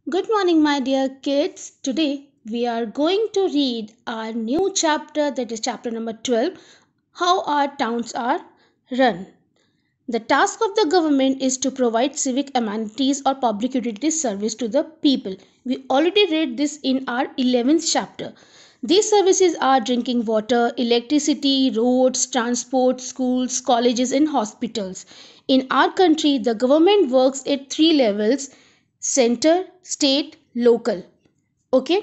Good morning, my dear kids. Today we are going to read our new chapter, that is chapter number 12, How Our Towns Are Run. The task of the government is to provide civic amenities or public utility service to the people. We already read this in our 11th chapter. These services are drinking water, electricity, roads, transport, schools, colleges, and hospitals. In our country, the government works at three levels: center, state, local. Okay,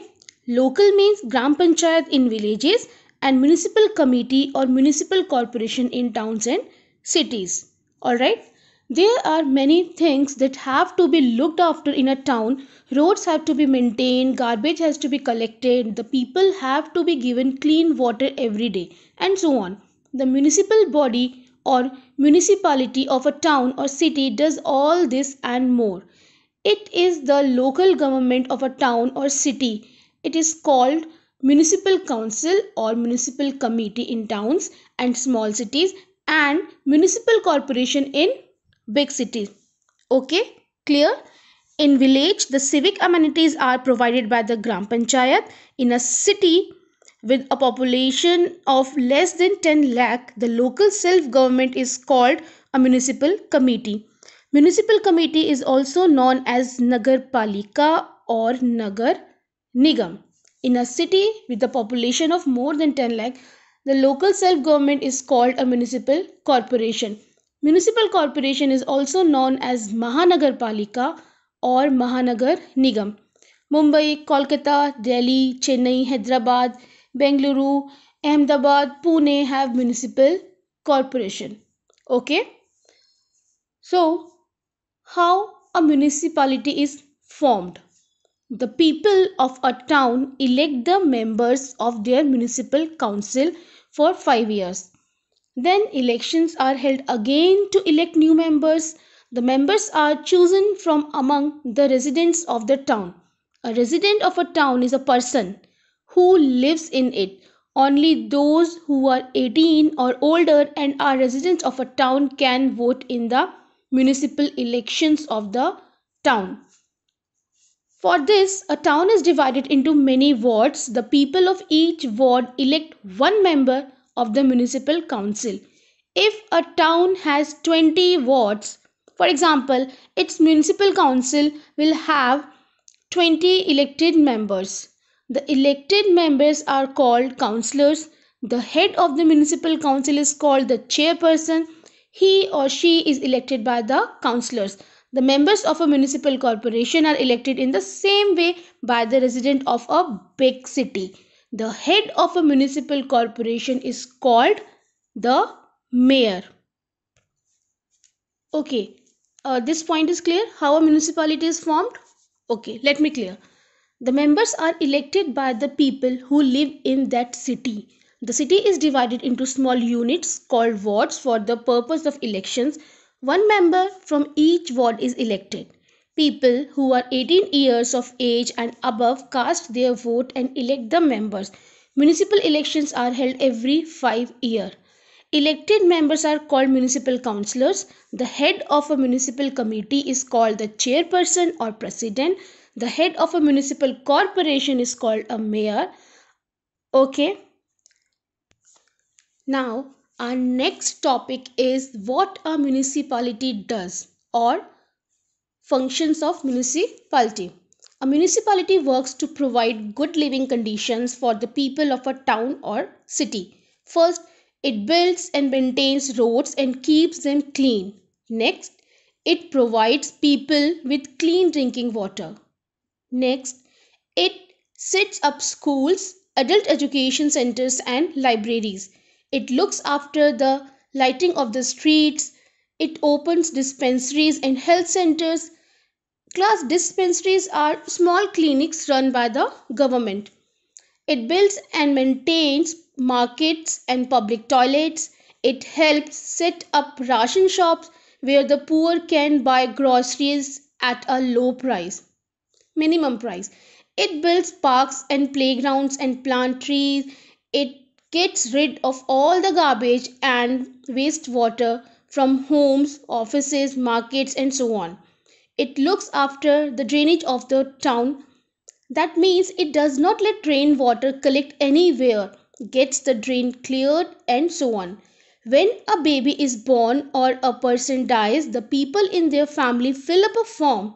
local means gram panchayat in villages and municipal committee or municipal corporation in towns and cities. All right, there are many things that have to be looked after in a town. Roads have to be maintained, garbage has to be collected, the people have to be given clean water every day, and so on. The municipal body or municipality of a town or city does all this and more. It is the local government of a town or city. It is called municipal council or municipal committee in towns and small cities, and municipal corporation in big cities. Okay, clear? In village, the civic amenities are provided by the gram panchayat. In a city with a population of less than 10 lakh, the local self government is called a municipal committee. Municipal committee is also known as Nagar Palika or Nagar Nigam. In a city with a population of more than 10 lakh, the local self government is called a municipal corporation. Municipal corporation is also known as Mahanagar Palika or Mahanagar Nigam. Mumbai, Kolkata, Delhi, Chennai, Hyderabad, Bengaluru, Ahmedabad, Pune have municipal corporation. Okay, so how a municipality is formed. The people of a town elect the members of their municipal council for 5 years. Then elections are held again to elect new members. The members are chosen from among the residents of the town. A resident of a town is a person who lives in it. Only those who are 18 or older and are residents of a town can vote in the municipal elections of the town. For this, a town is divided into many wards. The people of each ward elect one member of the municipal council. If a town has 20 wards, for example, its municipal council will have 20 elected members. The elected members are called councillors. The head of the municipal council is called the chairperson. He or she is elected by the councillors. The members of a municipal corporation are elected in the same way by the resident of a big city. The head of a municipal corporation is called the mayor. Okay, this point is clear how a municipality is formed. Okay, let me clear. The members are elected by the people who live in that city. The city is divided into small units called wards for the purpose of elections. One member from each ward is elected. People who are 18 years of age and above cast their vote and elect the members. Municipal elections are held every 5 years. Elected members are called municipal councillors. The head of a municipal committee is called the chairperson or president. The head of a municipal corporation is called a mayor. Okay, now our next topic is what a municipality does or functions of municipality. A municipality works to provide good living conditions for the people of a town or city. First, it builds and maintains roads and keeps them clean. Next, it provides people with clean drinking water. Next, it sets up schools, adult education centers, and libraries. It looks after the lighting of the streets. It opens dispensaries and health centers. Class dispensaries are small clinics run by the government. It builds and maintains markets and public toilets. It helps set up ration shops where the poor can buy groceries at a low price, minimum price. It builds parks and playgrounds and plant trees. It gets rid of all the garbage and wastewater from homes, offices, markets, and so on. It looks after the drainage of the town. That means it does not let rainwater collect anywhere, gets the drain cleared, and so on. When a baby is born or a person dies, the people in their family fill up a form.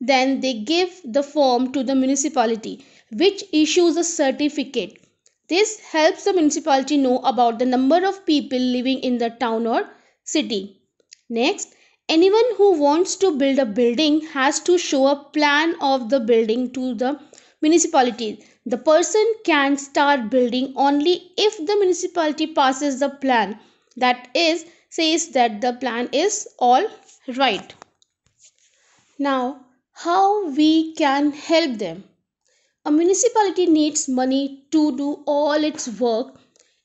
Then they give the form to the municipality, which issues a certificate. This helps the municipality know about the number of people living in the town or city. Next, anyone who wants to build a building has to show a plan of the building to the municipality. The person can start building only if the municipality passes the plan. That is, says that the plan is all right. Now, how we can help them? A municipality needs money to do all its work.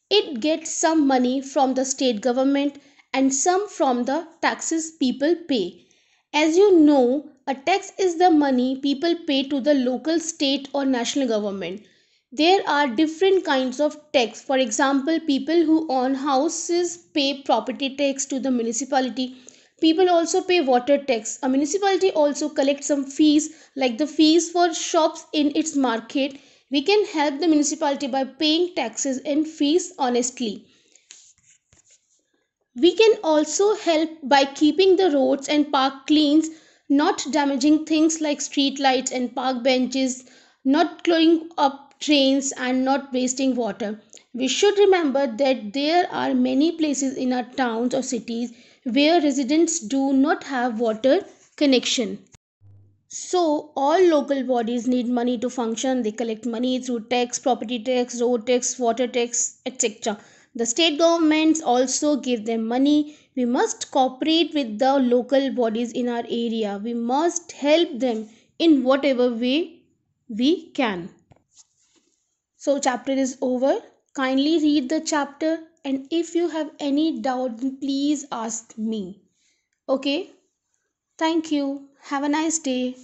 It gets some money from the state government and some from the taxes people pay. As you know, a tax is the money people pay to the local, state, or national government. There are different kinds of tax. For example, people who own houses pay property tax to the municipality. People also pay water tax. A municipality also collects some fees, like the fees for shops in its market. We can help the municipality by paying taxes and fees honestly. We can also help by keeping the roads and park clean, not damaging things like street lights and park benches, not clogging up drains, and not wasting water. We should remember that there are many places in our towns or cities where residents do not have water connection. So, all local bodies need money to function. They collect money through tax, property tax, road tax, water tax, etc. The state governments also give them money. We must cooperate with the local bodies in our area. We must help them in whatever way we can. So, chapter is over. Kindly read the chapter, and if you have any doubt, please ask me. Okay? Thank you. Have a nice day.